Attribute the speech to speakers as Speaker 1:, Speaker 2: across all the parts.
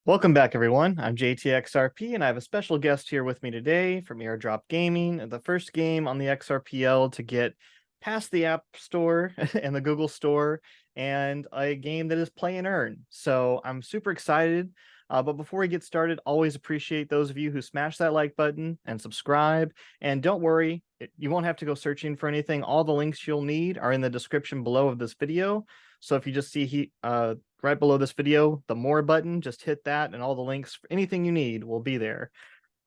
Speaker 1: Welcome back, everyone. I'm JTXRP, and I have a special guest here with me today from Airdrop Gaming, the first game on the XRPL to get past the App Store and the Google Store, and a game that is play and earn. So I'm super excited. But before we get started, always appreciate those of you who smash that like button and subscribe. And don't worry, you won't have to go searching for anything. All the links you'll need are in the description below of this video. So if you just see right below this video, the more button, just hit that and all the links for anything you need will be there.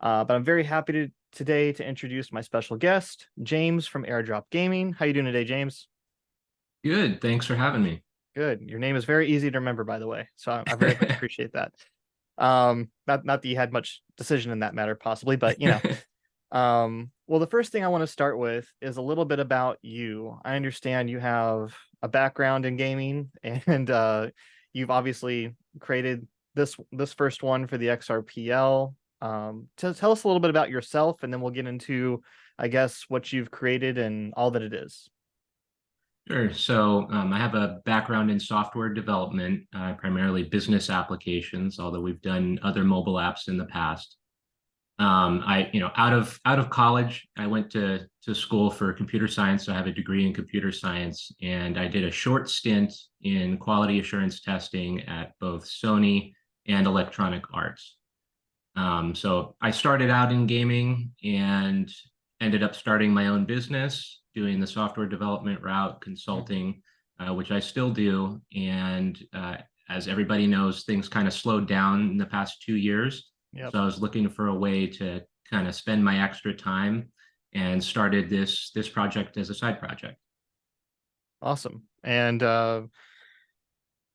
Speaker 1: But I'm very happy today to introduce my special guest, James from Airdrop Gaming. How you doing today, James?
Speaker 2: Good. Thanks for having me.
Speaker 1: Good. Your name is very easy to remember, by the way. So I very much appreciate that. Not that you had much decision in that matter, possibly, but well, the first thing I want to start with is a little bit about you. I understand you have a background in gaming, and you've obviously created this first one for the XRPL. Tell us a little bit about yourself, and then we'll get into, I guess, what you've created and all that it is.
Speaker 2: Sure. I have a background in software development, primarily business applications, although we've done other mobile apps in the past. Out of college, I went to school for computer science. So I have a degree in computer science, and I did a short stint in quality assurance testing at both Sony and Electronic Arts. So I started out in gaming and ended up starting my own business, doing the software development route, consulting, which I still do. And as everybody knows, things kind of slowed down in the past 2 years.
Speaker 1: Yep.
Speaker 2: So I was looking for a way to kind of spend my extra time and started this project as a side project.
Speaker 1: Awesome. And well,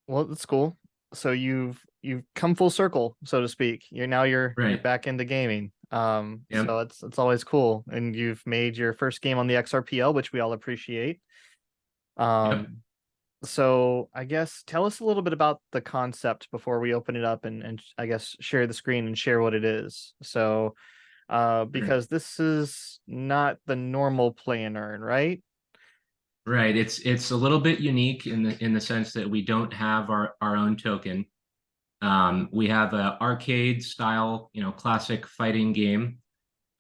Speaker 1: that's cool. So you've come full circle, so to speak. You're
Speaker 2: Right.
Speaker 1: back into gaming.
Speaker 2: Yep.
Speaker 1: So it's always cool. And you've made your first game on the XRPL, which we all appreciate.
Speaker 2: Yep.
Speaker 1: So I guess tell us a little bit about the concept before we open it up and I guess share the screen and share what it is. So
Speaker 2: Sure.
Speaker 1: because this is not the normal play and earn, right?
Speaker 2: Right. It's a little bit unique in the sense that we don't have our own token. We have an arcade style, classic fighting game.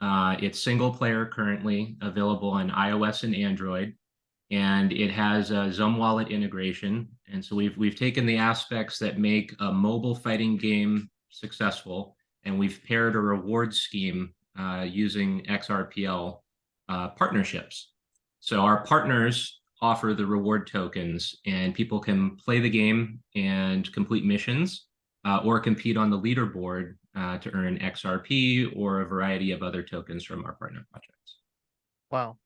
Speaker 2: It's single player currently available on iOS and Android, and it has a Zoom wallet integration. And so we've taken the aspects that make a mobile fighting game successful, and we've paired a reward scheme using XRPL partnerships. So our partners offer the reward tokens, and people can play the game and complete missions or compete on the leaderboard to earn XRP or a variety of other tokens from our partner projects.
Speaker 1: Wow.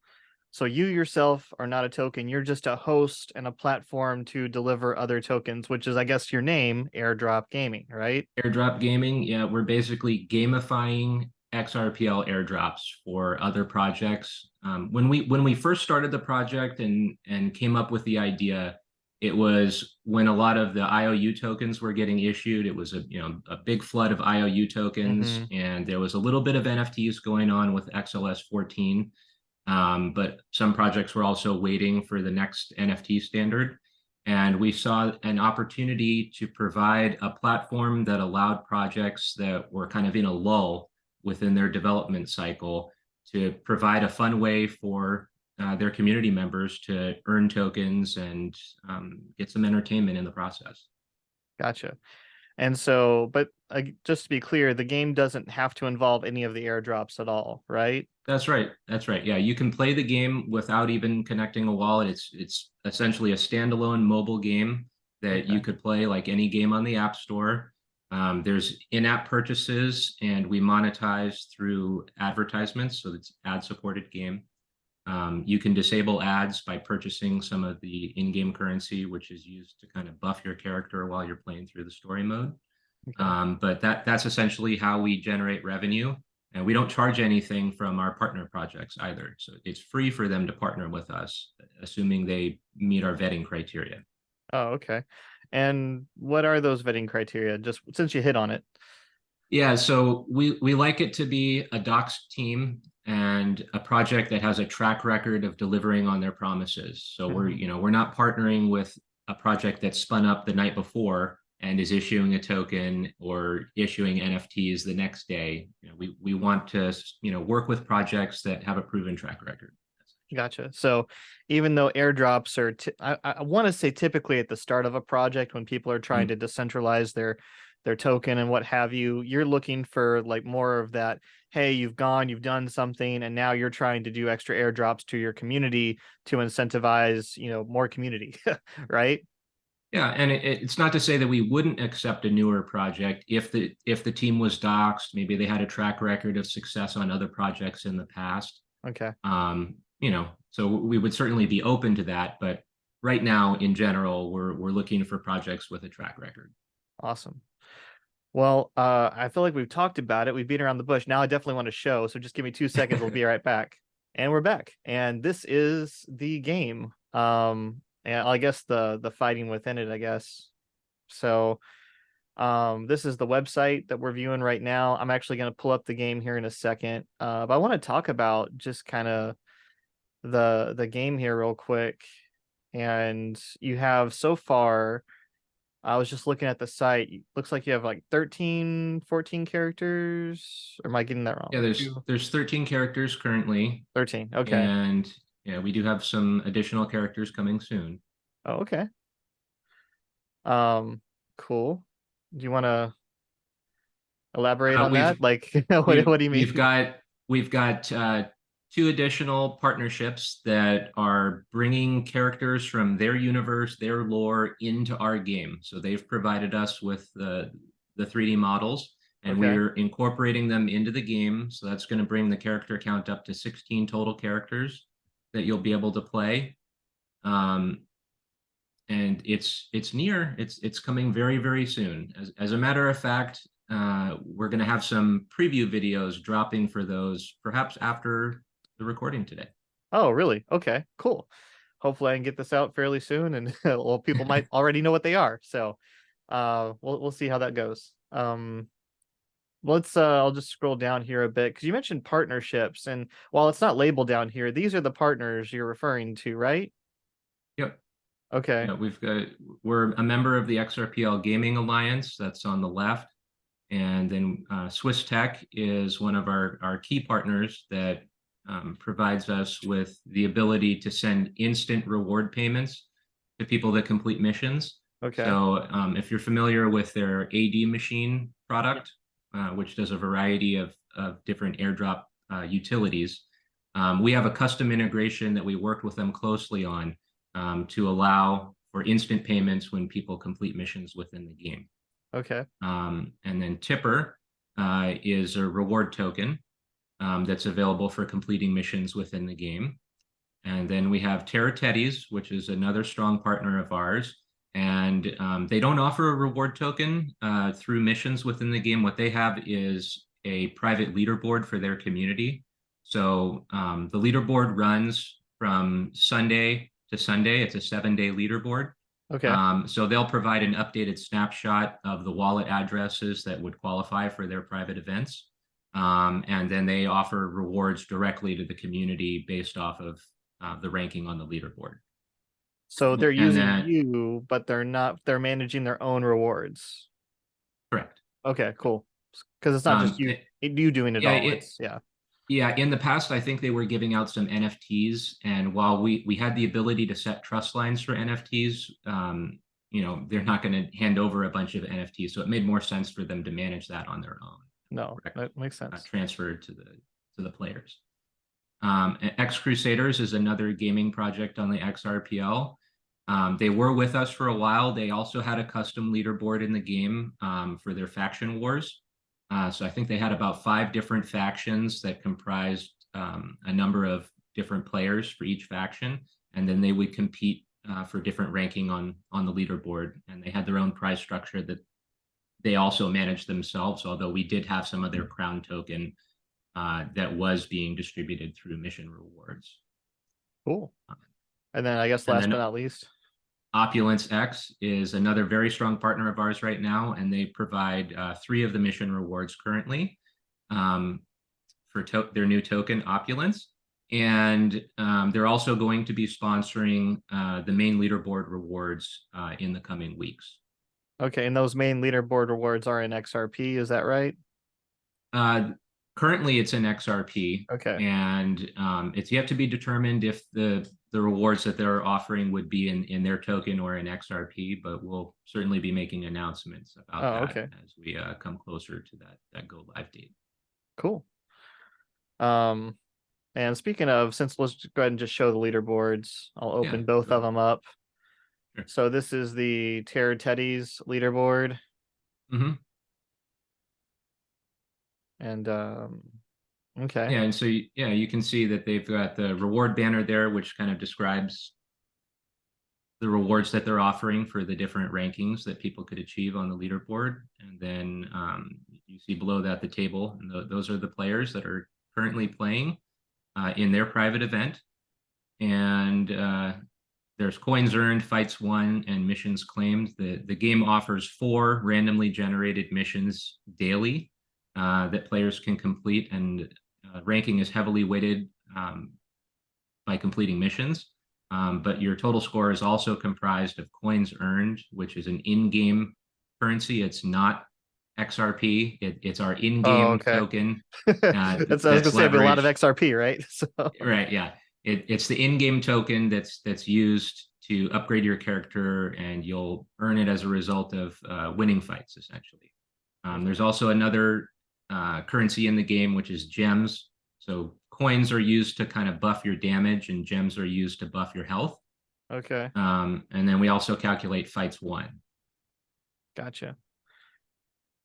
Speaker 1: So you yourself are not a token. You're just a host and a platform to deliver other tokens, which is, I guess, your name, Airdrop Gaming, right?
Speaker 2: Airdrop gaming, yeah, we're basically gamifying XRPL airdrops for other projects. When we first started the project and came up with the idea, it was when a lot of the IOU tokens were getting issued. It was a big flood of IOU tokens,
Speaker 1: Mm-hmm.
Speaker 2: and there was a little bit of NFTs going on with XLS 14. But some projects were also waiting for the next NFT standard. And we saw an opportunity to provide a platform that allowed projects that were kind of in a lull within their development cycle to provide a fun way for their community members to earn tokens and get some entertainment in the process.
Speaker 1: Gotcha. And so, but just to be clear, the game doesn't have to involve any of the airdrops at all, right?
Speaker 2: That's right. That's right. Yeah, you can play the game without even connecting a wallet. It's essentially a standalone mobile game that you
Speaker 1: Okay.
Speaker 2: could play like any game on the App Store. There's in-app purchases, and we monetize through advertisements, so it's ad-supported game. You can disable ads by purchasing some of the in-game currency, which is used to kind of buff your character while you're playing through the story mode.
Speaker 1: Okay.
Speaker 2: But that's essentially how we generate revenue. And we don't charge anything from our partner projects either. So it's free for them to partner with us, assuming they meet our vetting criteria.
Speaker 1: Oh, okay. And what are those vetting criteria? Just since you hit on it.
Speaker 2: Yeah, so we like it to be a docs team and a project that has a track record of delivering on their promises. So we're
Speaker 1: Mhm.
Speaker 2: we're not partnering with a project that spun up the night before and is issuing a token or issuing NFTs the next day. We want to work with projects that have a proven track record.
Speaker 1: Gotcha. So even though airdrops are, I want to say typically at the start of a project when people are trying to decentralize their token and what have you, you're looking for like more of that, hey, you've done something, and now you're trying to do extra airdrops to your community to incentivize, more community, right?
Speaker 2: Yeah, and it's not to say that we wouldn't accept a newer project if the team was doxed, maybe they had a track record of success on other projects in the past.
Speaker 1: Okay.
Speaker 2: So we would certainly be open to that, but right now, in general, we're looking for projects with a track record.
Speaker 1: Awesome. Well, I feel like we've talked about it. We've beat around the bush. Now I definitely want to show. So just give me 2 seconds. We'll be right back. And we're back. And this is the game. And I guess the fighting within it, I guess. So this is the website that we're viewing right now. I'm actually going to pull up the game here in a second. But I want to talk about just kind of the game here real quick. And you have so far, I was just looking at the site. Looks like you have like 13, 14 characters. Or am I getting that wrong?
Speaker 2: Yeah, there's 13 characters currently.
Speaker 1: 13. Okay.
Speaker 2: And yeah, we do have some additional characters coming soon.
Speaker 1: Oh, okay. Cool. Do you want to elaborate on that? Like, what do you mean?
Speaker 2: We've got 2 additional partnerships that are bringing characters from their universe, their lore into our game. So they've provided us with the 3D models, and we're incorporating them into the game. So that's going to bring the character count up to 16 total characters that you'll be able to play. And it's coming very, very soon. As a matter of fact, we're going to have some preview videos dropping for those perhaps after the recording today.
Speaker 1: Oh, really? Okay, cool. Hopefully I can get this out fairly soon, and well, people might already know what they are. So we'll see how that goes. I'll just scroll down here a bit because you mentioned partnerships, and while it's not labeled down here, these are the partners you're referring to, right?
Speaker 2: Yep.
Speaker 1: Okay.
Speaker 2: Yeah, we're a member of the XRPL Gaming Alliance. That's on the left. And then Swiss Tech is one of our key partners that provides us with the ability to send instant reward payments to people that complete missions.
Speaker 1: Okay.
Speaker 2: So if you're familiar with their AD machine product, which does a variety of different airdrop utilities, we have a custom integration that we worked with them closely on to allow for instant payments when people complete missions within the game.
Speaker 1: Okay.
Speaker 2: And then Tipper is a reward token that's available for completing missions within the game. And then we have Terra Teddies, which is another strong partner of ours. And they don't offer a reward token through missions within the game. What they have is a private leaderboard for their community. So the leaderboard runs from Sunday to Sunday. It's a 7-day leaderboard.
Speaker 1: Okay.
Speaker 2: So they'll provide an updated snapshot of the wallet addresses that would qualify for their private events. And then they offer rewards directly to the community based off of the ranking on the leaderboard.
Speaker 1: So they're using you, but they're managing their own rewards.
Speaker 2: Correct.
Speaker 1: Okay, cool. Because it's not just you doing it all.
Speaker 2: Yeah, in the past, I think they were giving out some NFTs, and while we had the ability to set trust lines for NFTs, they're not going to hand over a bunch of NFTs, so it made more sense for them to manage that on their own.
Speaker 1: No, that makes sense.
Speaker 2: Transferred to the players. X Crusaders is another gaming project on the XRPL. They were with us for a while. They also had a custom leaderboard in the game for their faction wars. So I think they had about 5 different factions that comprised a number of different players for each faction, and then they would compete for different ranking on the leaderboard. And they had their own prize structure that they also managed themselves, although we did have some of their crown token that was being distributed through mission rewards.
Speaker 1: Cool. And then I guess last but not least,
Speaker 2: Opulence X is another very strong partner of ours right now, and they provide 3 of the mission rewards currently for their new token, Opulence. And they're also going to be sponsoring the main leaderboard rewards in the coming weeks.
Speaker 1: Okay, and those main leaderboard rewards are in XRP, is that right?
Speaker 2: Uh, Currently, it's in XRP,
Speaker 1: Okay.
Speaker 2: and it's yet to be determined if the rewards that they're offering would be in their token or in XRP. But we'll certainly be making announcements about
Speaker 1: Oh,
Speaker 2: that
Speaker 1: okay.
Speaker 2: as we come closer to that go live date.
Speaker 1: Cool. Um, and speaking of, since let's go ahead and just show the leaderboards. I'll
Speaker 2: Yeah,
Speaker 1: open both
Speaker 2: go
Speaker 1: of
Speaker 2: ahead.
Speaker 1: them up.
Speaker 2: Sure.
Speaker 1: So this is the Terror Teddy's leaderboard,
Speaker 2: Hmm.
Speaker 1: and okay.
Speaker 2: Yeah, and so yeah, you can see that they've got the reward banner there, which kind of describes the rewards that they're offering for the different rankings that people could achieve on the leaderboard. And then you see below that the table, and those are the players that are currently playing in their private event. And there's coins earned, fights won, and missions claimed. The game offers 4 randomly generated missions daily that players can complete, and ranking is heavily weighted by completing missions. But your total score is also comprised of coins earned, which is an in-game currency. It's not XRP. It's our
Speaker 1: Oh,
Speaker 2: in-game
Speaker 1: okay.
Speaker 2: token
Speaker 1: That's, I was gonna
Speaker 2: that's
Speaker 1: say, it'd be a lot of
Speaker 2: leveraged.
Speaker 1: XRP, right? So
Speaker 2: Right, yeah. It's the in-game token that's used to upgrade your character, and you'll earn it as a result of winning fights, essentially.
Speaker 1: okay.
Speaker 2: There's also another currency in the game, which is gems. So coins are used to kind of buff your damage, and gems are used to buff your health.
Speaker 1: Okay.
Speaker 2: And then we also calculate fights won.
Speaker 1: Gotcha.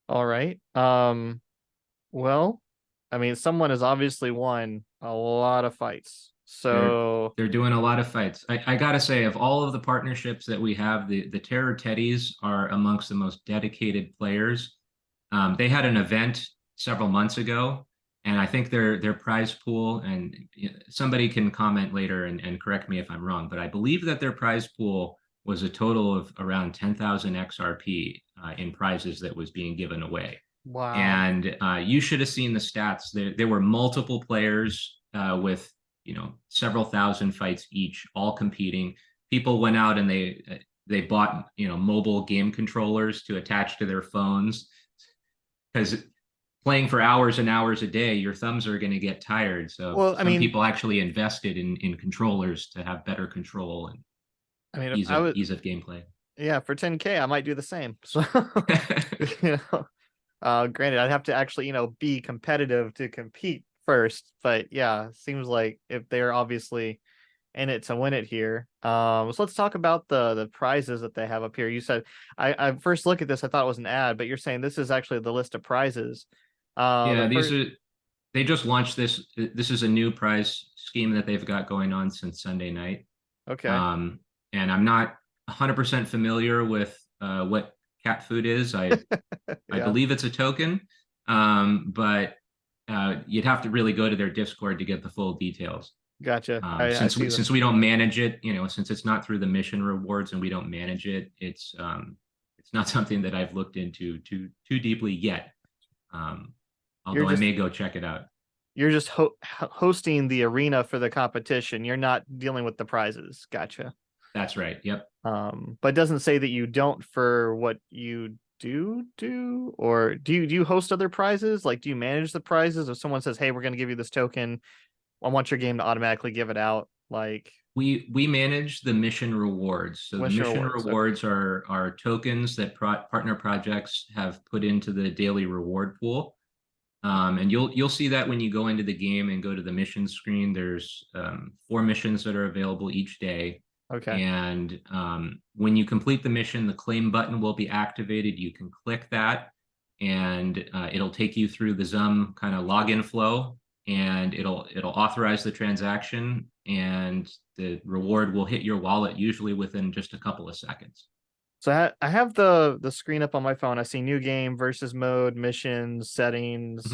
Speaker 1: All right. Well, I mean, someone has obviously won a lot of fights.
Speaker 2: They're
Speaker 1: So,
Speaker 2: they're doing a lot of fights. I gotta say, of all of the partnerships that we have, the Terror Teddies are amongst the most dedicated players. They had an event several months ago, and I think their prize pool, and somebody can comment later and correct me if I'm wrong, but I believe that their prize pool was a total of around 10,000 XRP in prizes that was being given away.
Speaker 1: wow.
Speaker 2: And you should have seen the stats. There were multiple players with several thousand fights each, all competing. People went out and they bought mobile game controllers to attach to their phones, because playing for hours and hours a day, your thumbs are going to get tired. So
Speaker 1: Well,
Speaker 2: some people actually invested in controllers to have better control and
Speaker 1: if I was,
Speaker 2: ease of gameplay.
Speaker 1: yeah, for 10K, I might do the same. So, you know, granted, I'd have to actually, be competitive to compete first. But yeah, seems like if they're obviously in it to win it here. So let's talk about the prizes that they have up here. You said I first look at this, I thought it was an ad, but you're saying this is actually the list of prizes. The
Speaker 2: Yeah,
Speaker 1: first,
Speaker 2: they just launched this. This is a new prize scheme that they've got going on since Sunday night.
Speaker 1: okay,
Speaker 2: Um, and I'm not 100% familiar with what cat food is. I
Speaker 1: yeah,
Speaker 2: believe it's a token, but you'd have to really go to their Discord to get the full details.
Speaker 1: gotcha. I see them.
Speaker 2: Since we don't manage it, since it's not through the mission rewards and we don't manage it, it's not something that I've looked into too deeply yet. Um,
Speaker 1: You're
Speaker 2: Although I
Speaker 1: just
Speaker 2: may go check it out.
Speaker 1: you're just hosting the arena for the competition. You're not dealing with the prizes. Gotcha.
Speaker 2: That's right. Yep.
Speaker 1: But it doesn't say that you don't for what you do, or do you host other prizes? Like, do you manage the prizes? If someone says, "Hey, we're going to give you this token," I want your game to automatically give it out. Like
Speaker 2: We manage the mission rewards. So the
Speaker 1: mission
Speaker 2: mission
Speaker 1: rewards. Okay.
Speaker 2: rewards are tokens that partner projects have put into the daily reward pool. And you'll see that when you go into the game and go to the mission screen. There's 4 missions that are available each day.
Speaker 1: Okay.
Speaker 2: And when you complete the mission, the claim button will be activated. You can click that, and it'll take you through the Zum kind of login flow, and it'll authorize the transaction, and the reward will hit your wallet usually within just a couple of seconds.
Speaker 1: So I have the screen up on my phone. I see new game, versus mode, missions, settings,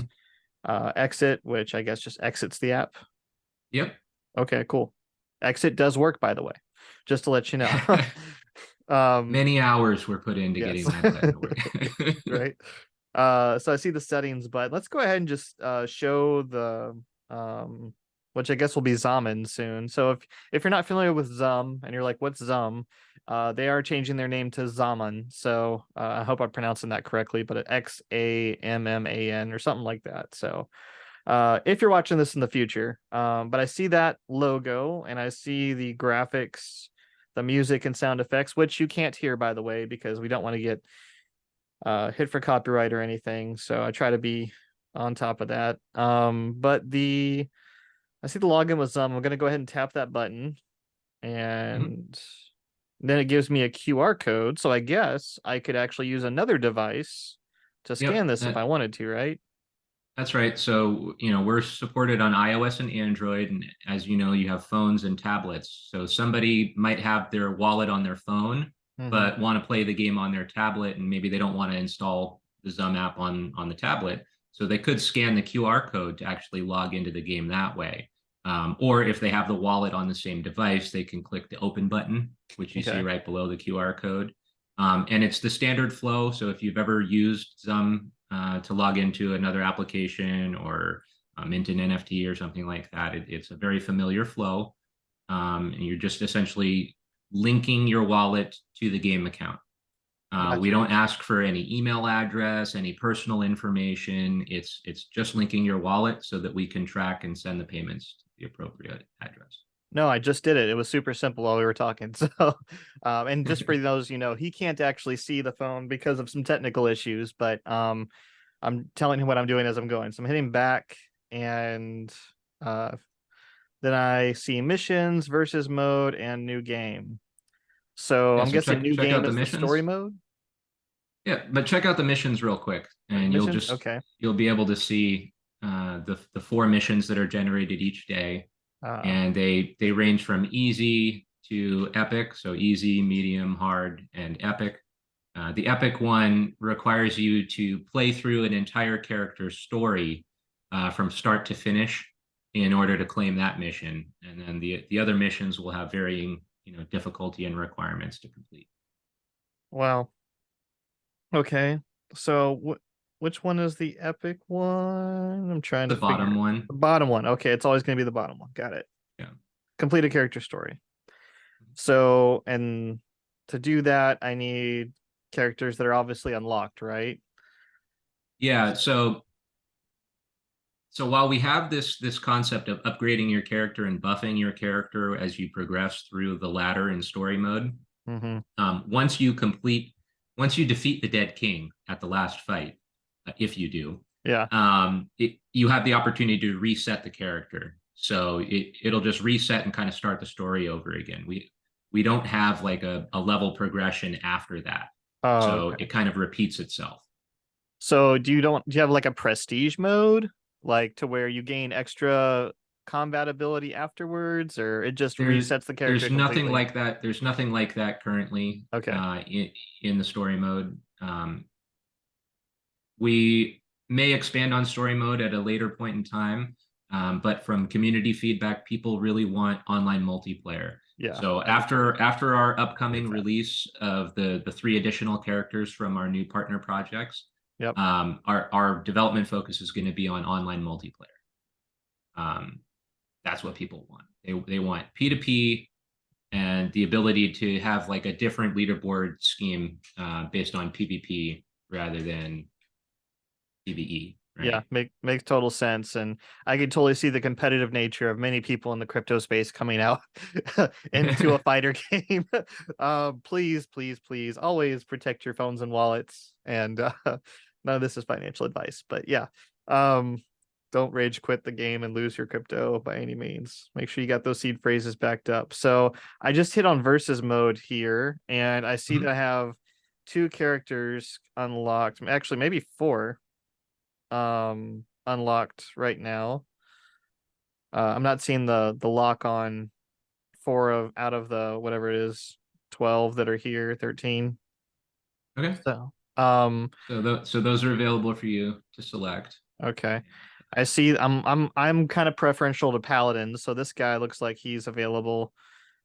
Speaker 2: Mhm.
Speaker 1: exit, which I guess just exits the app.
Speaker 2: Yep.
Speaker 1: Okay, cool. Exit does work, by the way, just to let you know. um,
Speaker 2: Many hours were put into
Speaker 1: yes,
Speaker 2: getting that button to work.
Speaker 1: right. So I see the settings, but let's go ahead and just show the um which I guess will be Zaman soon. So if you're not familiar with Zum and you're like, what's Zum? They are changing their name to Zaman. So I hope I'm pronouncing that correctly, but XAMMAN or something like that. So if you're watching this in the future, but I see that logo and I see the graphics, the music and sound effects, which you can't hear, by the way, because we don't want to get hit for copyright or anything. So I try to be on top of that. But I see the login was I'm gonna go ahead and tap that button,
Speaker 2: Mhm.
Speaker 1: and then it gives me a QR code. So I guess I could actually use another device to scan
Speaker 2: Yep,
Speaker 1: this if I wanted to, right?
Speaker 2: that's right. So, we're supported on iOS and Android. And as you know, you have phones and tablets. So somebody might have their wallet on their phone,
Speaker 1: Mm-hmm.
Speaker 2: but want to play the game on their tablet, and maybe they don't want to install the Zum app on the tablet. So they could scan the QR code to actually log into the game that way. Or if they have the wallet on the same device, they can click the open button, which you see
Speaker 1: Okay.
Speaker 2: right below the QR code. And it's the standard flow. So if you've ever used Zum to log into another application or mint an NFT or something like that, it's a very familiar flow. And you're just essentially linking your wallet to the game account. We
Speaker 1: Gotcha.
Speaker 2: don't ask for any email address, any personal information. It's just linking your wallet so that we can track and send the payments to the appropriate address.
Speaker 1: No, I just did it. It was super simple while we were talking. So, and just for those, he can't actually see the phone because of some technical issues, but I'm telling him what I'm doing as I'm going. So I'm hitting back, and uh, then I see missions, versus mode, and new game. So
Speaker 2: Yeah,
Speaker 1: I'm
Speaker 2: so
Speaker 1: guessing
Speaker 2: check
Speaker 1: new
Speaker 2: check
Speaker 1: game
Speaker 2: out the
Speaker 1: is the story
Speaker 2: missions.
Speaker 1: mode.
Speaker 2: Yeah, but check out the missions real quick, and
Speaker 1: Missions. Okay.
Speaker 2: you'll be able to see the four missions that are generated each day,
Speaker 1: Uh,
Speaker 2: and they range from easy to epic. So easy, medium, hard, and epic. The epic one requires you to play through an entire character's story from start to finish in order to claim that mission, and then the other missions will have varying difficulty and requirements to complete.
Speaker 1: well, okay. So which one is the epic one? I'm trying
Speaker 2: The
Speaker 1: to
Speaker 2: bottom
Speaker 1: figure
Speaker 2: one,
Speaker 1: the bottom one. Okay, it's always going to be the bottom one. Got it.
Speaker 2: yeah.
Speaker 1: Complete a character story. So, and to do that, I need characters that are obviously unlocked, right?
Speaker 2: Yeah, so while we have this concept of upgrading your character and buffing your character as you progress through the ladder in story mode,
Speaker 1: Mm-hmm.
Speaker 2: once you defeat the dead king at the last fight, if you do,
Speaker 1: Yeah.
Speaker 2: you have the opportunity to reset the character. So it'll just reset and kind of start the story over again. We don't have like a level progression after that,
Speaker 1: Oh,
Speaker 2: so
Speaker 1: okay.
Speaker 2: it kind of repeats itself.
Speaker 1: So do you have like a prestige mode, like to where you gain extra combat ability afterwards, or it just resets the character
Speaker 2: There's nothing
Speaker 1: completely?
Speaker 2: like that. There's nothing like that currently
Speaker 1: Okay.
Speaker 2: in the story mode. We may expand on story mode at a later point in time, but from community feedback, people really want online multiplayer.
Speaker 1: Yeah,
Speaker 2: So
Speaker 1: I could totally
Speaker 2: after our
Speaker 1: believe
Speaker 2: upcoming
Speaker 1: that.
Speaker 2: release of the three additional characters from our new partner projects,
Speaker 1: Yep.
Speaker 2: our development focus is going to be on online multiplayer. Um, that's what people want. They want P2P and the ability to have like a different leaderboard scheme based on PvP rather than PvE,
Speaker 1: Yeah,
Speaker 2: right?
Speaker 1: makes total sense, and I could totally see the competitive nature of many people in the crypto space coming out into a fighter game. Please, please, please, always protect your phones and wallets. And none of this is financial advice, but yeah, um, don't rage quit the game and lose your crypto by any means. Make sure you got those seed phrases backed up. So I just hit on versus mode here, and I see that I have two characters unlocked, actually maybe four unlocked right now. I'm not seeing the lock on four of out of the whatever it is 12 that are here, 13.
Speaker 2: Okay.
Speaker 1: So
Speaker 2: So those are available for you to select.
Speaker 1: okay. I see I'm kind of preferential to paladins, so this guy looks like he's available.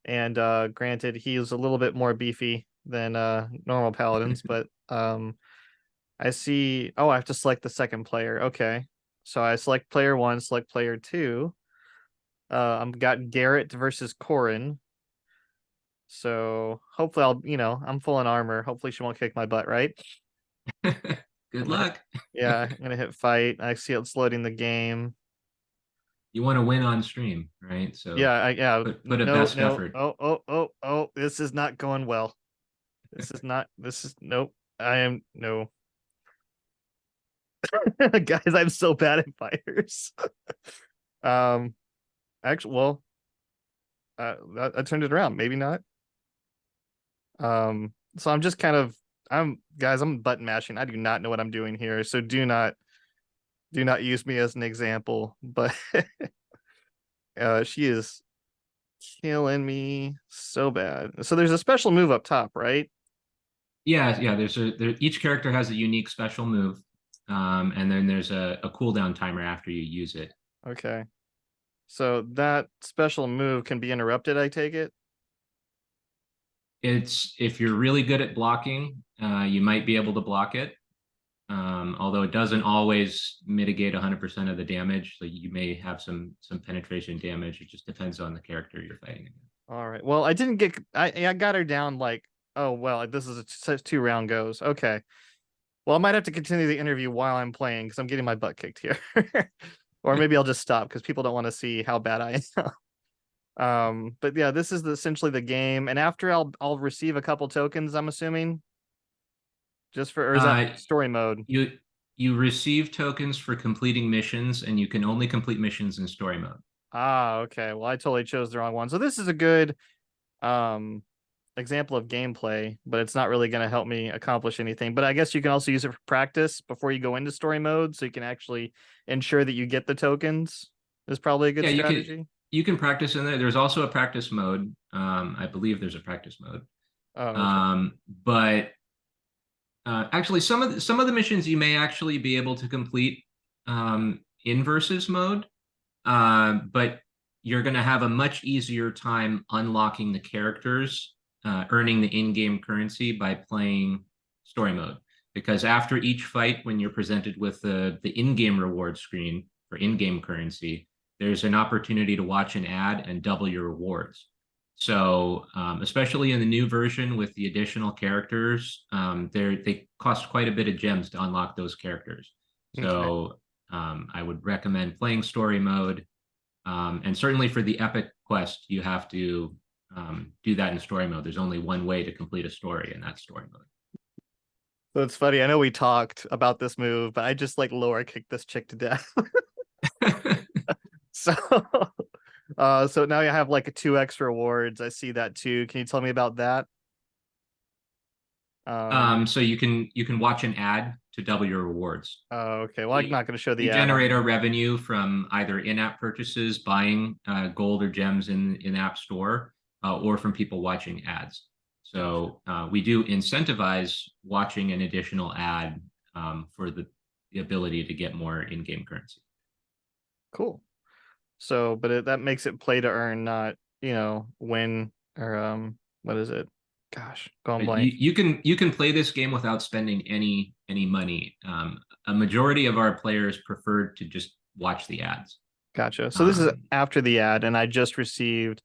Speaker 1: And granted he's a little bit more beefy than normal paladins, but I see, oh, I have to select the second player. Okay. So I select player one, select player two. I'm got Garrett versus Corin. So hopefully I'm full in armor. Hopefully she won't kick my butt, right?
Speaker 2: Good
Speaker 1: I'm gonna,
Speaker 2: luck.
Speaker 1: yeah, I'm gonna hit fight. I see it's loading the game.
Speaker 2: You want to win on stream, right? So
Speaker 1: Yeah,
Speaker 2: put a
Speaker 1: no,
Speaker 2: best
Speaker 1: no.
Speaker 2: effort.
Speaker 1: Oh, this is not going well. This is nope. I am no. Guys, I'm so bad at fighters. um actually well, I turned it around, maybe not. So I'm just kind of I'm button mashing. I do not know what I'm doing here. So do not use me as an example, but she is killing me so bad. So there's a special move up top, right?
Speaker 2: Yeah. Each character has a unique special move, and then there's a cooldown timer after you use it.
Speaker 1: Okay. So that special move can be interrupted, I take it.
Speaker 2: It's if you're really good at blocking, you might be able to block it. Although it doesn't always mitigate 100% of the damage, so you may have some penetration damage. It just depends on the character you're fighting against.
Speaker 1: All right. Well, I didn't get I got her down like, oh well, this is a 2 round goes. Okay. Well, I might have to continue the interview while I'm playing because I'm getting my butt kicked here. Or maybe I'll just stop because people don't want to see how bad I am. But yeah, this is essentially the game. And after I'll receive a couple tokens, I'm assuming. Just for or is that
Speaker 2: Uh,
Speaker 1: story mode?
Speaker 2: you you receive tokens for completing missions, and you can only complete missions in story mode.
Speaker 1: Ah, okay. Well, I totally chose the wrong one. So this is a good um example of gameplay, but it's not really going to help me accomplish anything. But I guess you can also use it for practice before you go into story mode, so you can actually ensure that you get the tokens. Is probably a good
Speaker 2: Yeah,
Speaker 1: strategy.
Speaker 2: you can practice in there. There's also a practice mode. I believe there's a practice mode.
Speaker 1: Oh, okay.
Speaker 2: But actually, some of the missions you may actually be able to complete in versus mode, but you're going to have a much easier time unlocking the characters, earning the in-game currency by playing story mode. Because after each fight, when you're presented with the in-game reward screen for in-game currency, there's an opportunity to watch an ad and double your rewards. So, especially in the new version with the additional characters, they cost quite a bit of gems to unlock those characters.
Speaker 1: Okay.
Speaker 2: So, I would recommend playing story mode. And certainly for the epic quest, you have to do that in story mode. There's only one way to complete a story, and that's story mode.
Speaker 1: So it's funny. I know we talked about this move, but I just like lower kicked this chick to death. So so now you have like a 2x rewards. I see that too. Can you tell me about that?
Speaker 2: So you can watch an ad to double your rewards.
Speaker 1: Oh, okay. Well, I'm
Speaker 2: We
Speaker 1: not going to show
Speaker 2: we
Speaker 1: the ad
Speaker 2: generate
Speaker 1: on.
Speaker 2: our revenue from either in-app purchases, buying gold or gems in App Store, or from people watching ads.
Speaker 1: Gotcha.
Speaker 2: So we do incentivize watching an additional ad for the ability to get more in-game currency.
Speaker 1: Cool. So, but that makes it play to earn, not, win or what is it? Gosh, going blank.
Speaker 2: You can play this game without spending any money. A majority of our players prefer to just watch the ads.
Speaker 1: Gotcha. So this is
Speaker 2: Um,
Speaker 1: after the ad, and I just received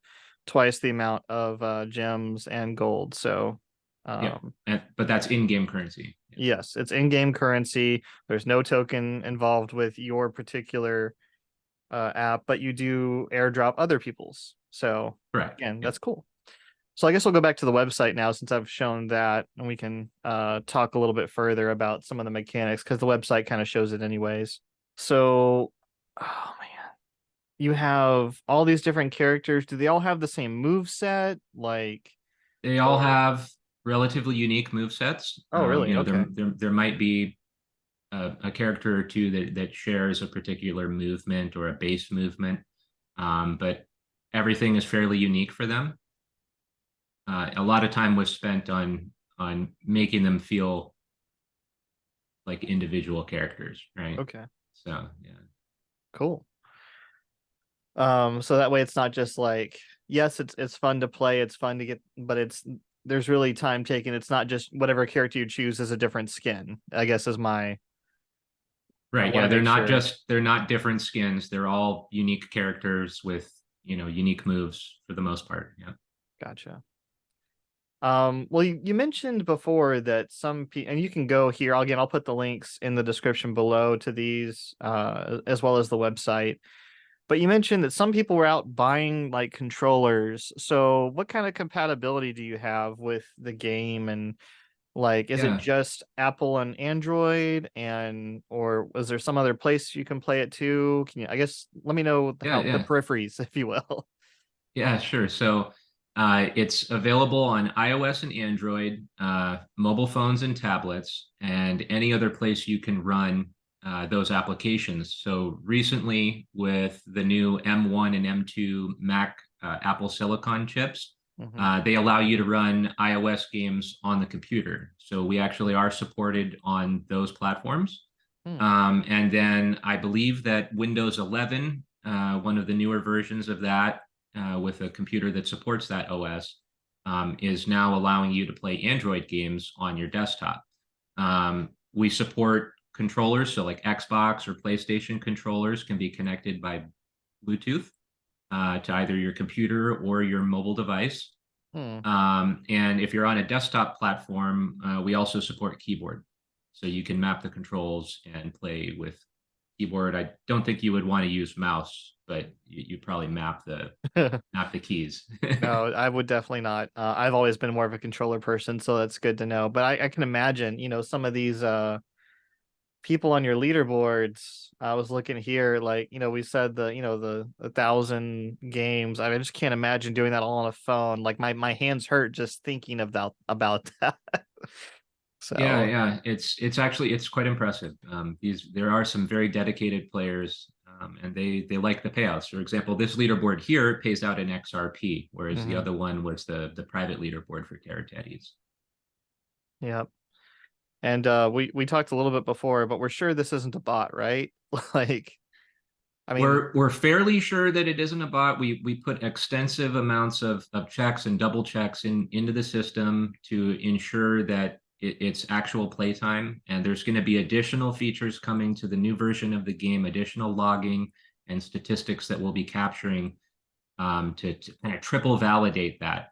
Speaker 1: twice the amount of gems and gold. So,
Speaker 2: yeah,
Speaker 1: um,
Speaker 2: but that's in-game currency. Yes,
Speaker 1: yes, it's in-game currency. There's no token involved with your particular app, but you do airdrop other people's. So
Speaker 2: correct.
Speaker 1: again,
Speaker 2: Yeah.
Speaker 1: that's cool. So I guess we'll go back to the website now since I've shown that, and we can talk a little bit further about some of the mechanics because the website kind of shows it anyways. So, oh man, you have all these different characters. Do they all have the same move set? Like,
Speaker 2: They all
Speaker 1: or
Speaker 2: have relatively unique move sets.
Speaker 1: oh, really? Okay,
Speaker 2: There might be a character or two that shares a particular movement or a base movement, but everything is fairly unique for them. A lot of time was spent on making them feel like individual characters, right?
Speaker 1: okay,
Speaker 2: So yeah.
Speaker 1: cool. So that way it's not just like, yes, it's fun to play, it's fun to get, but there's really time taken. It's not just whatever character you choose is a different skin, I guess is my I
Speaker 2: Right.
Speaker 1: want
Speaker 2: Yeah.
Speaker 1: to make sure.
Speaker 2: They're not different skins. They're all unique characters with unique moves for the most part. Yeah.
Speaker 1: Gotcha. Well, you mentioned before that some people, and you can go here again. I'll put the links in the description below to these, as well as the website. But you mentioned that some people were out buying like controllers. So, what kind of compatibility do you have with the game? And like, is it
Speaker 2: Yeah.
Speaker 1: just Apple and Android, and or is there some other place you can play it to? Can you, I guess, let me know
Speaker 2: Yeah.
Speaker 1: how the
Speaker 2: Yeah.
Speaker 1: peripheries, if you will.
Speaker 2: Yeah, sure. So it's available on iOS and Android, mobile phones and tablets, and any other place you can run those applications. So recently, with the new M1 and M2 Mac Apple Silicon chips,
Speaker 1: Hmm.
Speaker 2: they allow you to run iOS games on the computer. So we actually are supported on those platforms.
Speaker 1: Hmm.
Speaker 2: And then I believe that Windows 11, one of the newer versions of that, with a computer that supports that OS, is now allowing you to play Android games on your desktop. We support controllers, so like Xbox or PlayStation controllers can be connected by Bluetooth to either your computer or your mobile device.
Speaker 1: Hmm.
Speaker 2: And if you're on a desktop platform, we also support keyboard. So you can map the controls and play with keyboard. I don't think you would want to use mouse, but you probably map the keys.
Speaker 1: No, I would definitely not. I've always been more of a controller person, so that's good to know. But I can imagine, some of these people on your leaderboards. I was looking here, like, we said the 1,000 games. I just can't imagine doing that all on a phone. Like my hands hurt just thinking about that.
Speaker 2: Yeah,
Speaker 1: So,
Speaker 2: yeah, it's quite impressive. There are some very dedicated players, and they like the payouts. For example, this leaderboard here pays out in XRP, whereas the
Speaker 1: mhm.
Speaker 2: other one was the private leaderboard for Terra Teddies.
Speaker 1: Yeah. And we talked a little bit before, but we're sure this isn't a bot, right? Like, I mean,
Speaker 2: We're fairly sure that it isn't a bot. We put extensive amounts of checks and double checks into the system to ensure that it's actual playtime. And there's going to be additional features coming to the new version of the game, additional logging and statistics that we'll be capturing to kind of triple validate that.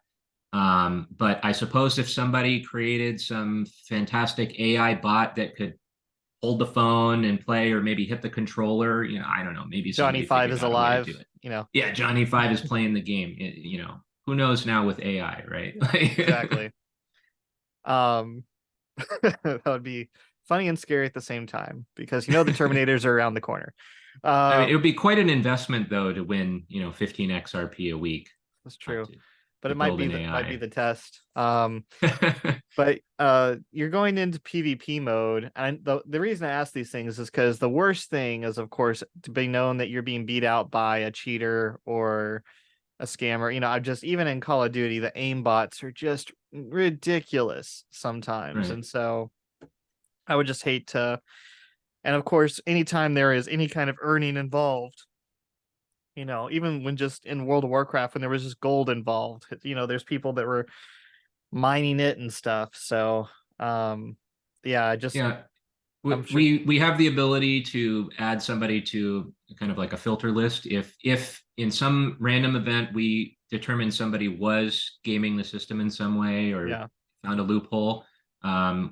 Speaker 2: But I suppose if somebody created some fantastic AI bot that could hold the phone and play, or maybe hit the controller, I don't know, maybe
Speaker 1: Johnny
Speaker 2: somebody
Speaker 1: Five
Speaker 2: figured
Speaker 1: is
Speaker 2: out a way to
Speaker 1: alive,
Speaker 2: do it.
Speaker 1: you know.
Speaker 2: Yeah, Johnny Five is playing the game. Who knows now with AI, right?
Speaker 1: Exactly. Um, that would be funny and scary at the same time because the Terminators are around the corner.
Speaker 2: I mean, it
Speaker 1: Um,
Speaker 2: would be quite an investment though to win, 15 XRP a week
Speaker 1: that's true, but
Speaker 2: to
Speaker 1: it might
Speaker 2: build
Speaker 1: be
Speaker 2: an
Speaker 1: might be
Speaker 2: AI.
Speaker 1: the test. But you're going into PvP mode, and the reason I ask these things is because the worst thing is, of course, to be known that you're being beat out by a cheater or a scammer. I'm just even in Call of Duty, the aim bots are just ridiculous sometimes,
Speaker 2: Right.
Speaker 1: and so I would just hate to. And of course, anytime there is any kind of earning involved, even when just in World of Warcraft, when there was just gold involved, there's people that were mining it and stuff. So, yeah,
Speaker 2: Yeah.
Speaker 1: I'm sure.
Speaker 2: We have the ability to add somebody to kind of like a filter list. If in some random event we determine somebody was gaming the system in some way or
Speaker 1: Yeah.
Speaker 2: found a loophole,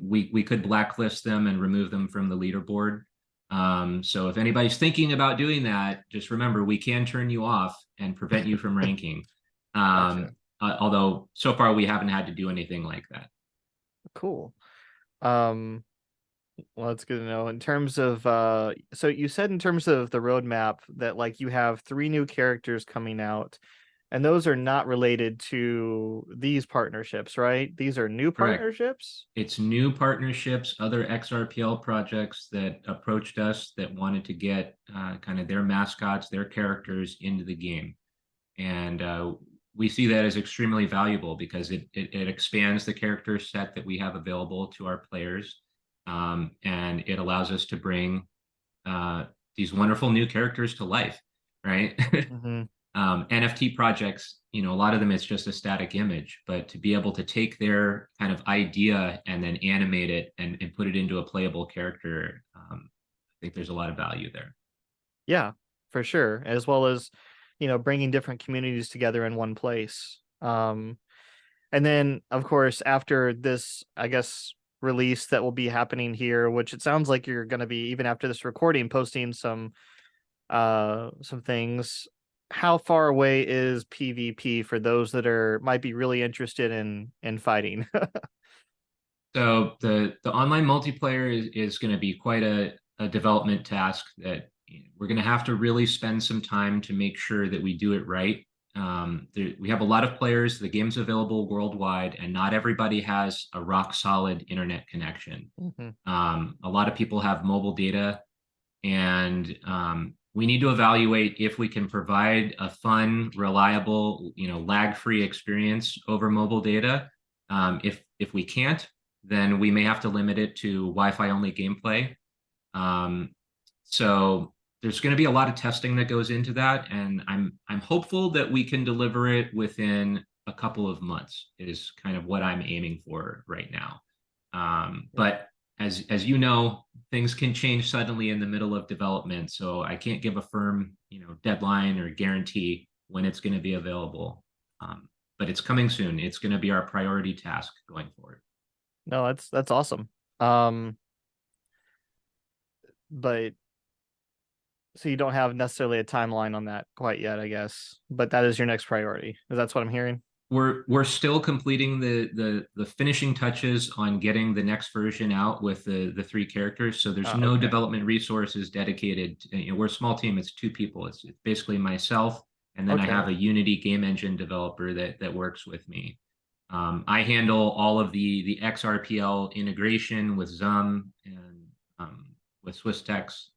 Speaker 2: we could blacklist them and remove them from the leaderboard. So if anybody's thinking about doing that, just remember we can turn you off and prevent you from ranking.
Speaker 1: Gotcha.
Speaker 2: Although so far we haven't had to do anything like that.
Speaker 1: Cool. Um, well, that's good to know. In terms of so you said in terms of the roadmap that like you have three new characters coming out, and those are not related to these partnerships, right? These are new
Speaker 2: Correct.
Speaker 1: partnerships.
Speaker 2: It's new partnerships, other XRPL projects that approached us that wanted to get kind of their mascots, their characters into the game. And we see that as extremely valuable because it expands the character set that we have available to our players. And it allows us to bring these wonderful new characters to life, right?
Speaker 1: Mm-hmm.
Speaker 2: NFT projects, a lot of them it's just a static image, but to be able to take their kind of idea and then animate it and put it into a playable character, I think there's a lot of value there.
Speaker 1: Yeah, for sure. As well as, bringing different communities together in one place. And then, of course, after this, I guess, release that will be happening here, which it sounds like you're going to be, even after this recording, posting some things. How far away is PvP for those that might be really interested in fighting?
Speaker 2: So the online multiplayer is going to be quite a development task that we're going to have to really spend some time to make sure that we do it right. We have a lot of players. The game's available worldwide, and not everybody has a rock solid internet connection. A lot of people have mobile data, and we need to evaluate if we can provide a fun, reliable, lag-free experience over mobile data. If we can't, then we may have to limit it to Wi-Fi only gameplay. So there's going to be a lot of testing that goes into that, and I'm hopeful that we can deliver it within a couple of months. Is kind of what I'm aiming for right now. But as you know, things can change suddenly in the middle of development, so I can't give a firm deadline or guarantee when it's going to be available. But it's coming soon. It's going to be our priority task going forward.
Speaker 1: No, that's awesome. But so you don't have necessarily a timeline on that quite yet, I guess, but that is your next priority. That's what I'm hearing.
Speaker 2: We're still completing the finishing touches on getting the next version out with the 3 characters. So there's no development resources dedicated. We're a small team. It's 2 people. It's basically myself, and then I have a Unity game engine developer that works with me. I handle all of the XRPL integration with Zum and with SwissTech's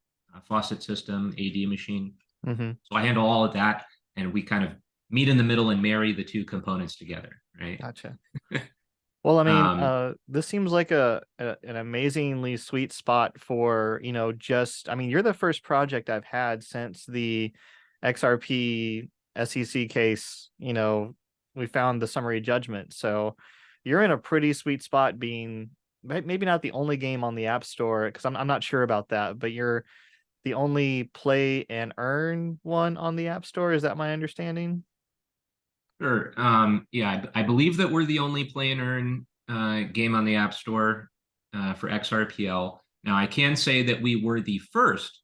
Speaker 2: faucet system, AD machine. So I handle all of that, and we kind of meet in the middle and marry the 2 components together, right?
Speaker 1: Gotcha. Well, I mean, this seems like an amazingly sweet spot for, you're the first project I've had since the XRP SEC case, we found the summary judgment. So you're in a pretty sweet spot being maybe not the only game on the App Store, because I'm not sure about that, but you're the only play and earn one on the App Store. Is that my understanding?
Speaker 2: Sure. Yeah, I believe that we're the only play and earn game on the App Store for XRPL. Now, I can say that we were the first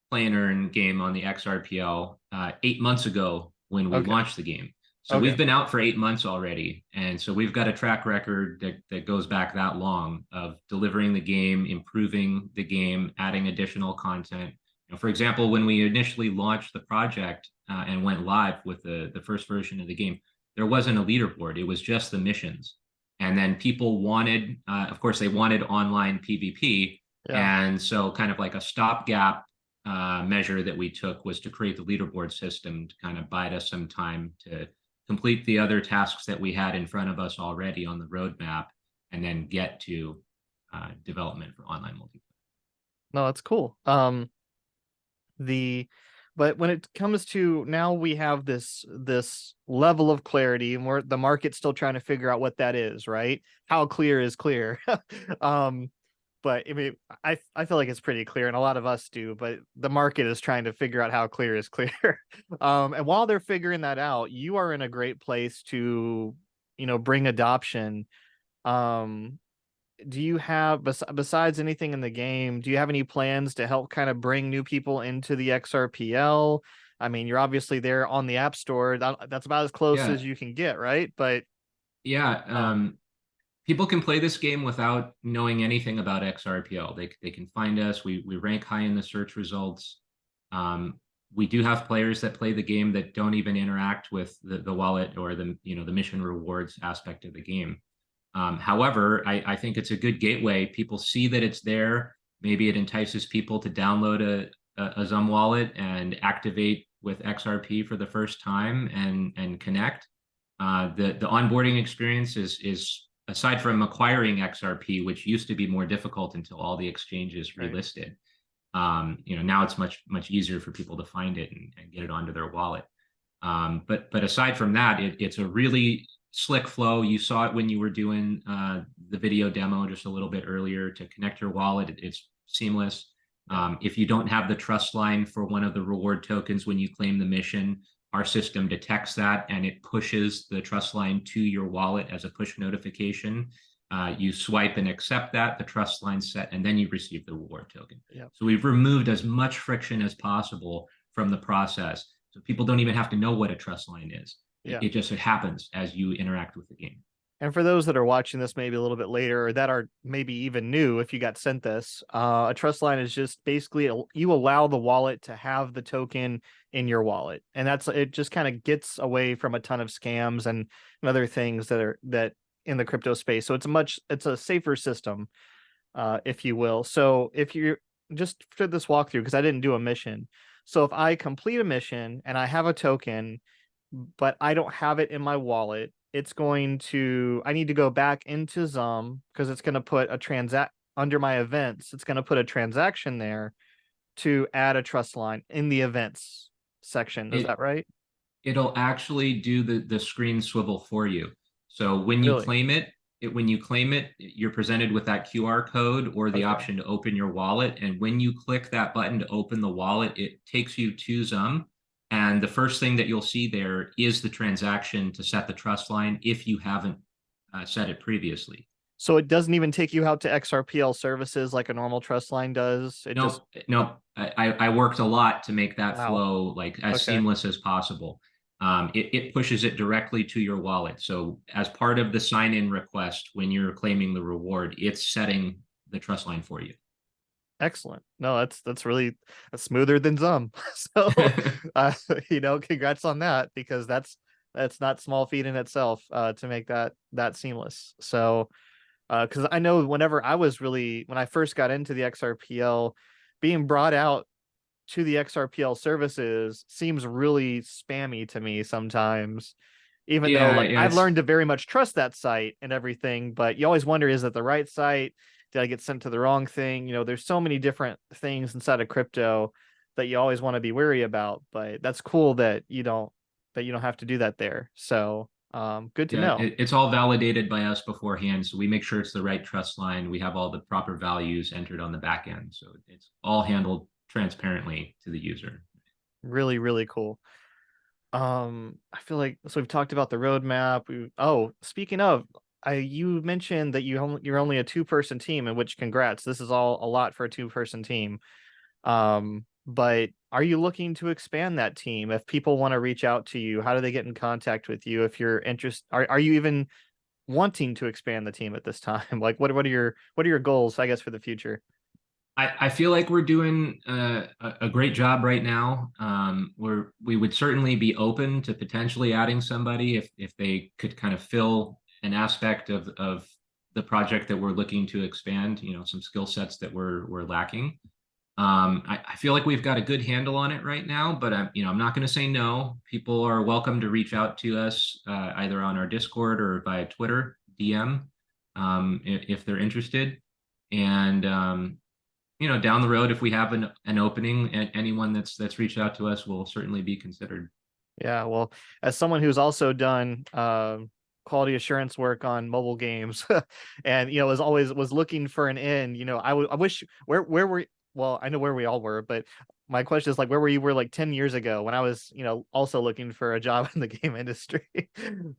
Speaker 2: play and earn game on the XRPL 8 months ago when we launched the game. So we've been out for 8 months already. And so we've got a track record that goes back that long of delivering the game, improving the game, adding additional content. For example, when we initially launched the project and went live with the first version of the game, there wasn't a leaderboard. It was just the missions. And then people wanted, of course, they wanted online PvP. And so kind of like a stopgap measure that we took was to create the leaderboard system to kind of bide us some time to complete the other tasks that we had in front of us already on the roadmap, and then get to development for online multiplayer.
Speaker 1: No, that's cool. But when it comes to now, we have this level of clarity, and the market's still trying to figure out what that is, right? How clear is clear? But I mean, I feel like it's pretty clear, and a lot of us do, but the market is trying to figure out how clear is clear. And while they're figuring that out, you are in a great place to, bring adoption. Do you have, besides anything in the game, do you have any plans to help kind of bring new people into the XRPL? I mean, you're obviously there on the App Store. That's about as close as you can get, right? But
Speaker 2: people can play this game without knowing anything about XRPL. They can find us. We rank high in the search results. We do have players that play the game that don't even interact with the wallet or the mission rewards aspect of the game. However, I think it's a good gateway. People see that it's there. Maybe it entices people to download a Zum wallet and activate with XRP for the first time and connect. The onboarding experience is aside from acquiring XRP, which used to be more difficult until all the exchanges relisted. Now it's much easier for people to find it and get it onto their wallet. But aside from that, it's a really slick flow. You saw it when you were doing the video demo just a little bit earlier. To connect your wallet, it's seamless. If you don't have the trust line for one of the reward tokens when you claim the mission, our system detects that and it pushes the trust line to your wallet as a push notification. You swipe and accept that, the trust line set, and then you receive the reward token.
Speaker 1: Yeah.
Speaker 2: So we've removed as much friction as possible from the process. So people don't even have to know what a trust line is.
Speaker 1: Yeah.
Speaker 2: It just happens as you interact with the game.
Speaker 1: And for those that are watching this maybe a little bit later, or that are maybe even new, if you got sent this, a trust line is just basically you allow the wallet to have the token in your wallet, and it. Just kind of gets away from a ton of scams and other things that in the crypto space. So it's a safer system, if you will. So if you just for this walkthrough, because I didn't do a mission, so if I complete a mission and I have a token, but I don't have it in my wallet, I need to go back into Zum because it's going to put under my events. It's going to put a transaction there to add a trust line in the events section. Is that right?
Speaker 2: It'll actually do the screen swivel for you. So when you
Speaker 1: Really?
Speaker 2: claim it, you're presented with that QR code or the
Speaker 1: Okay.
Speaker 2: option to open your wallet. And when you click that button to open the wallet, it takes you to Zum. And the first thing that you'll see there is the transaction to set the trust line if you haven't set it previously.
Speaker 1: So it doesn't even take you out to XRPL services like a normal trust line does.
Speaker 2: No. I worked a lot to make that
Speaker 1: Wow.
Speaker 2: flow like as seamless as possible. It pushes it directly to your wallet. So as part of the sign-in request, when you're claiming the reward, it's setting the trust line for you.
Speaker 1: Excellent. No, that's smoother than Zum. So, congrats on that, because that's not small feat in itself, to make that seamless. So, because I know when I first got into the XRPL, being brought out to the XRPL services seems really spammy to me sometimes, even though I've learned to very much trust that site and everything, but you always wonder, is it the right site? Did I get sent to the wrong thing? There's so many different things inside of crypto that you always want to be wary about, but that's cool that you don't have to do that there. So, good to know.
Speaker 2: It's all validated by us beforehand. So we make sure it's the right trust line. We have all the proper values entered on the back end. So it's all handled transparently to the user.
Speaker 1: Really, really cool. I feel like, so we've talked about the roadmap. Speaking of, you mentioned that you're only a 2-person team, in which congrats. This is all a lot for a 2-person team. But are you looking to expand that team? If people want to reach out to you, how do they get in contact with you? If you're interested, are you even wanting to expand the team at this time? Like, what are your goals, I guess, for the future?
Speaker 2: I feel like we're doing a great job right now. We would certainly be open to potentially adding somebody if they could kind of fill an aspect of the project that we're looking to expand. Some skill sets that we're lacking. I feel like we've got a good handle on it right now, but I'm not going to say no. People are welcome to reach out to us either on our Discord or via Twitter DM if they're interested. And down the road, if we have an opening, and anyone that's reached out to us will certainly be considered.
Speaker 1: Yeah, well, as someone who's also done quality assurance work on mobile games, and was looking for an in, I wish where were well, I know where we all were, but my question is, like, where were you 10 years ago when I was also looking for a job in the game industry?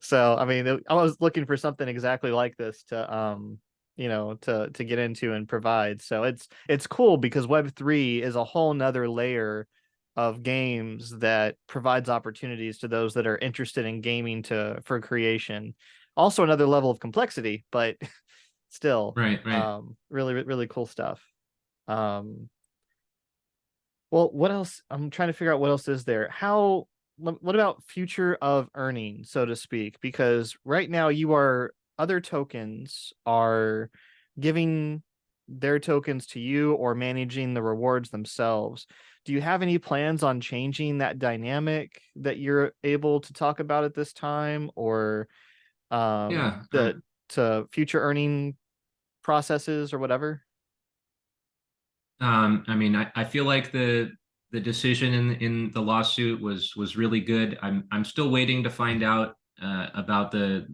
Speaker 1: So I mean, I was looking for something exactly like this to get into and provide. So it's cool because Web3 is a whole nother layer of games that provides opportunities to those that are interested in gaming for creation. Also another level of complexity, but still,
Speaker 2: Right.
Speaker 1: really, really cool stuff. Well, what else? I'm trying to figure out what else is there. What about future of earning, so to speak? Because right now other tokens are giving their tokens to you or managing the rewards themselves. Do you have any plans on changing that dynamic that you're able to talk about at this time, or to future earning processes or whatever?
Speaker 2: I feel like the decision in the lawsuit was really good. I'm still waiting to find out about the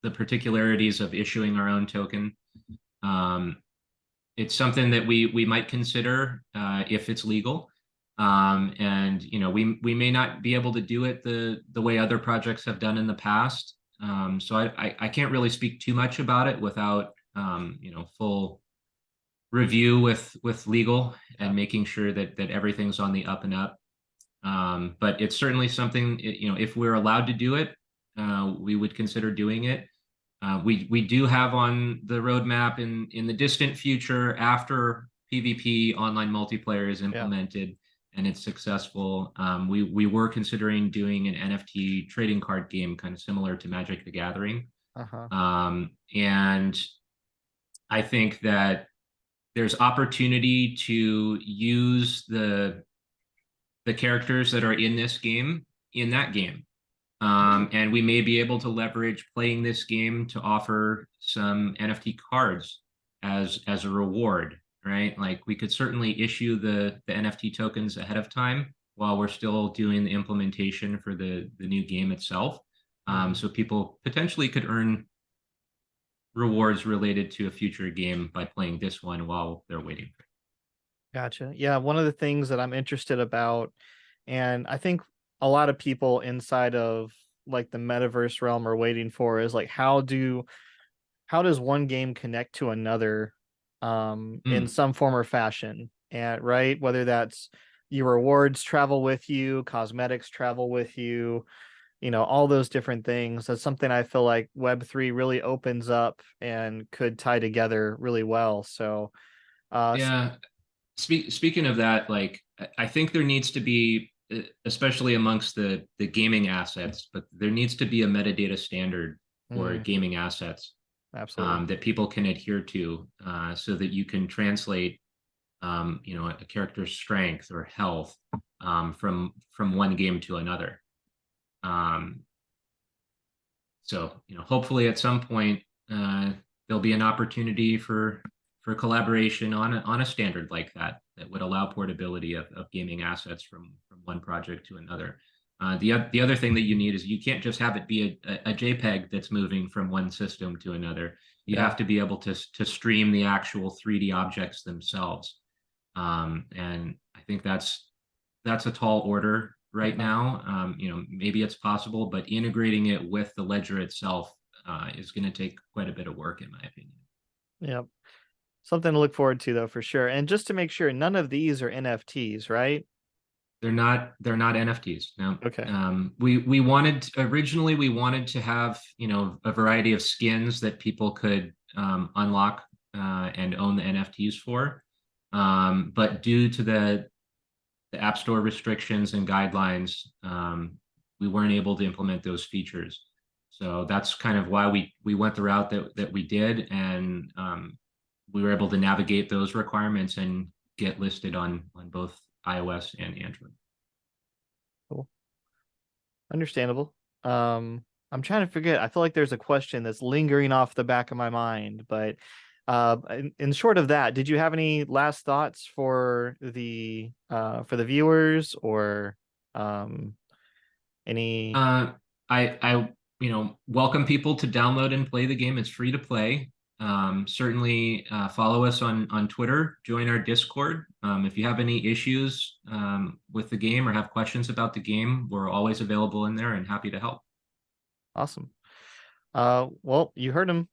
Speaker 2: particularities of issuing our own token. It's something that we might consider if it's legal. And we may not be able to do it the way other projects have done in the past. So I can't really speak too much about it without full review with legal and making sure that everything's on the up and up. But it's certainly something, if we're allowed to do it, we would consider doing it. We do have on the roadmap in the distant future, after PvP online multiplayer is implemented and it's successful, we were considering doing an NFT trading card game, kind of similar to Magic the Gathering. And I think that there's opportunity to use the characters that are in this game in that game. And we may be able to leverage playing this game to offer some NFT cards as a reward, right? Like, we could certainly issue the NFT tokens ahead of time while we're still doing the implementation for the new game itself. So people potentially could earn rewards related to a future game by playing this one while they're waiting for it.
Speaker 1: Gotcha. Yeah, one of the things that I'm interested about, and I think a lot of people inside of like the metaverse realm are waiting for, is like, how does one game connect to another in some form or fashion? And right, whether that's your rewards travel with you, cosmetics travel with you, all those different things. That's something I feel like Web3 really opens up and could tie together really well. So
Speaker 2: Yeah. Speaking of that, like, I think there needs to be, especially amongst the gaming assets, but there needs to be a metadata standard for gaming assets
Speaker 1: absolutely.
Speaker 2: that people can adhere to, so that you can translate, a character's strength or health from one game to another. So hopefully at some point there'll be an opportunity for collaboration on a standard like that would allow portability of gaming assets from one project to another. The other thing that you need is, you can't just have it be a JPEG that's moving from one system to another. You have to be able to stream the actual 3D objects themselves. And I think that's a tall order right now. Maybe it's possible, but integrating it with the ledger itself is going to take quite a bit of work, in my opinion.
Speaker 1: Yep. Something to look forward to, though, for sure. And just to make sure, none of these are NFTs, right?
Speaker 2: They're not NFTs. No.
Speaker 1: Okay.
Speaker 2: Originally we wanted to have, a variety of skins that people could unlock and own the NFTs for. But due to the App Store restrictions and guidelines, we weren't able to implement those features. So that's kind of why we went the route that we did, and we were able to navigate those requirements and get listed on both iOS and Android.
Speaker 1: Cool. Understandable. I'm trying to forget. I feel like there's a question that's lingering off the back of my mind, but in short of that, did you have any last thoughts for the viewers, or any?
Speaker 2: I welcome people to download and play the game. It's free to play. Certainly follow us on Twitter, join our Discord. If you have any issues with the game or have questions about the game, we're always available in there and happy to help.
Speaker 1: Awesome. Well, you heard him.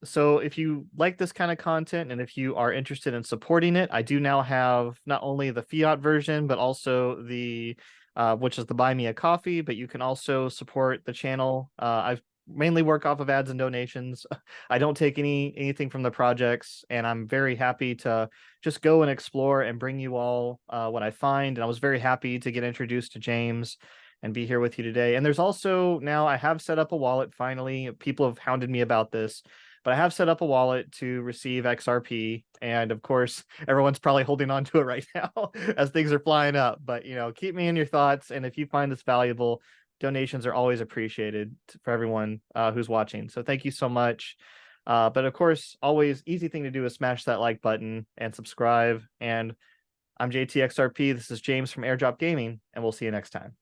Speaker 1: So if you like this kind of content, and if you are interested in supporting it, I do now have not only the fiat version, but also the which is the Buy Me a Coffee, but you can also support the channel. I mainly work off of ads and donations. I don't take anything from the projects, and I'm very happy to just go and explore and bring you all what I find. And I was very happy to get introduced to James and be here with you today. And there's also, now I have set up a wallet. Finally, people have hounded me about this, but I have set up a wallet to receive XRP. And of course, everyone's probably holding on to it right now as things are flying up. But, keep me in your thoughts. And if you find this valuable, donations are always appreciated for everyone who's watching. So thank you so much. But of course, always easy thing to do is smash that like button and subscribe. And I'm JTXRP. This is James from Airdrop Gaming, and we'll see you next time.